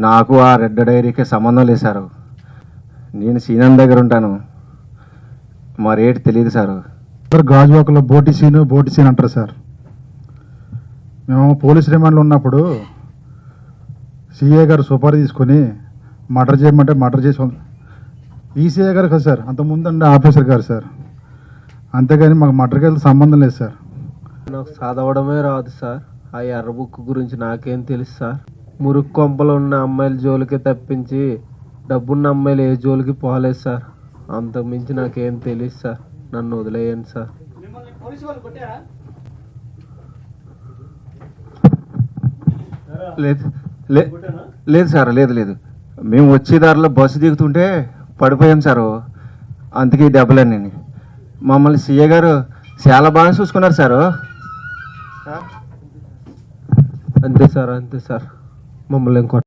నాకు ఆ రెడ్ డైరీకి సంబంధం లేదు సారు. నేను సీనన్ దగ్గర ఉంటాను. మా రేటు తెలియదు సారు. గాజువాకలో బోటి సీన్ అంటారు సార్. మేము పోలీస్ రిమాండ్లో ఉన్నప్పుడు సిఏ గారు సుపారీ తీసుకొని మర్డర్ చేయమంటే మర్డర్ చేసి ఈసీఐ గారు కదా సార్, అంతకుముందు అంటే ఆఫీసర్ గారు సార్. అంతేగాని మాకు మర్డర్కి వెళ్తే సంబంధం లేదు సార్. నాకు చదవడమే రాదు సార్. ఆ ఎర్ర బుక్ గురించి నాకేం తెలుసు సార్. మురుగు కొంపలో ఉన్న అమ్మాయిల జోలికి తప్పించి డబ్బున్న అమ్మాయిలు ఏ జోలికి పోలేదు సార్. అంతకుమించి నాకేం తెలియదు సార్. నన్ను వదిలేయండి సార్. లేదు లేదు సార్, లేదు లేదు. మేము వచ్చే దారిలో బస్సు దిగుతుంటే పడిపోయాం సారు. అందుకే ఈ దెబ్బలన్నీ. మమ్మల్ని సీఏ గారు చాలా బాగా చూసుకున్నారు సారు. అంతే సార్, అంతే సార్. మమ్మల్ని ఇంకో